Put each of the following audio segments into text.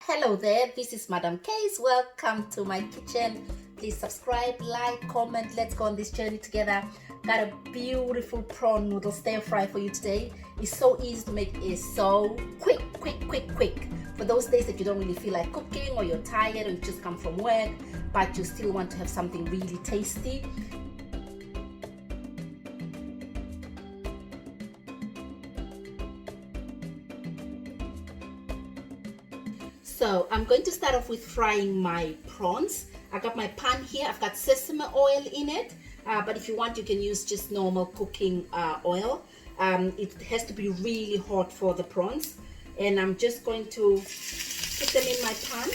Hello there, this is Madam Case. Welcome to my kitchen. Please subscribe, like, comment. Let's go on this journey together. Got a beautiful prawn noodle stir fry for you today. It's so easy to make. It's so quick. For those days that you don't really feel like cooking, or you're tired, or you just come from work, but you still want to have something really tasty. So I'm going to start off with frying my prawns. I got my pan here. I've got sesame oil in it, but if you want, you can use just normal cooking oil. It has to be really hot for the prawns, and I'm just going to put them in my pan.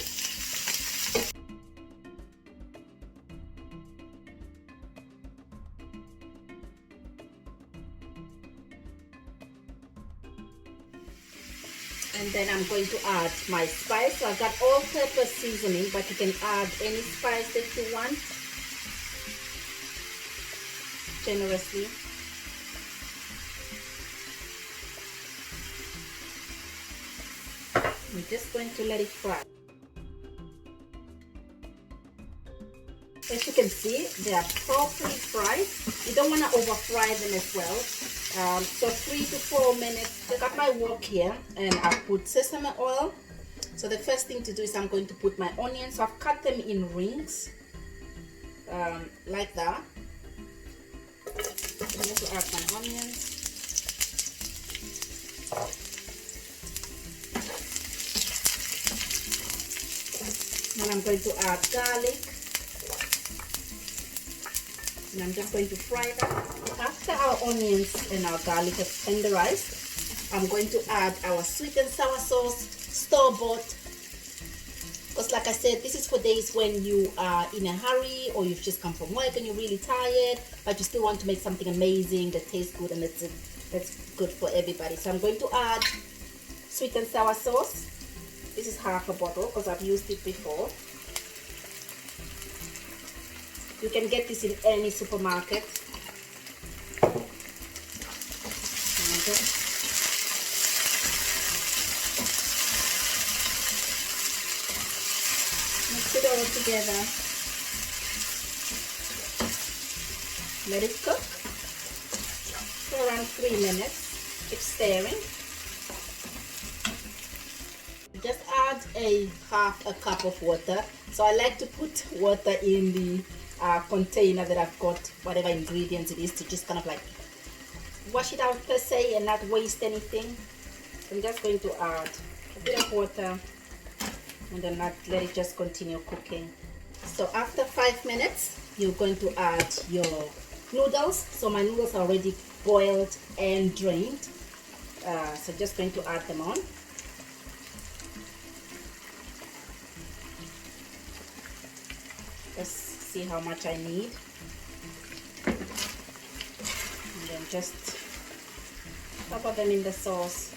And then I'm going to add my spice. So I've got all-purpose seasoning, but you can add any spice that you want generously. I'm just going to let it fry. As you can see, they are properly fried. You don't want to over fry them as well. So 3 to 4 minutes. I got my wok here and I put sesame oil. So the first thing to do is I'm going to put my onions. So I've cut them in rings like that. I'm going to add my onions. And I'm going to add garlic. And I'm just going to fry that. After our onions and our garlic have tenderized, I'm going to add our sweet and sour sauce, store-bought. Because like I said, this is for days when you are in a hurry, or you've just come from work and you're really tired, but you still want to make something amazing that tastes good and that's good for everybody. So I'm going to add sweet and sour sauce. This is half a bottle because I've used it before. You can get this in any supermarket. Okay. Mix it all together. Let it cook for around 3 minutes. Keep stirring. Just add half a cup of water. So I like to put water in the container that I've got whatever ingredients it is, to just kind of like wash it out per se and not waste anything. So I'm just going to add a bit of water and then let it just continue cooking. So after 5 minutes, you're going to add your noodles. So my noodles are already boiled and drained. So just going to add them on. Let's see how much I need, and then just cover them in the sauce.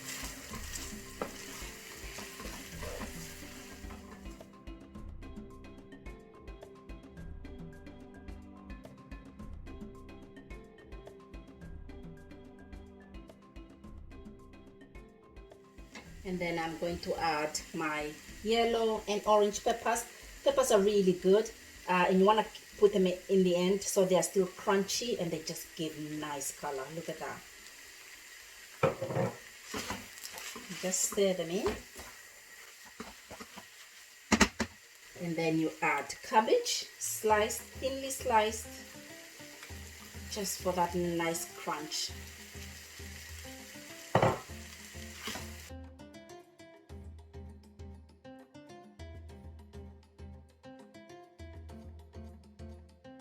And then I'm going to add my yellow and orange peppers. Peppers are really good. And you want to put them in the end so they are still crunchy and they just give nice color. Look at that. Just stir them in. And then you add cabbage, sliced, thinly sliced, just for that nice crunch.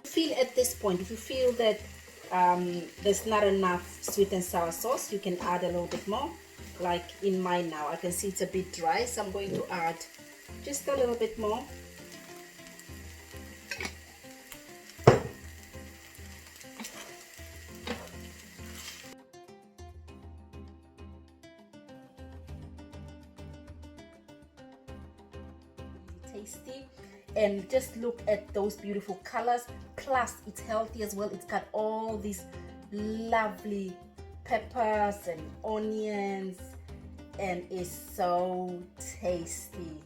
Feel at this point, if you feel that there's not enough sweet and sour sauce, you can add a little bit more. Like in mine now, I can see it's a bit dry, so I'm going to add just a little bit more. Tasty. And just look at those beautiful colors, plus it's healthy as well. It's got all these lovely peppers and onions, and it's so tasty.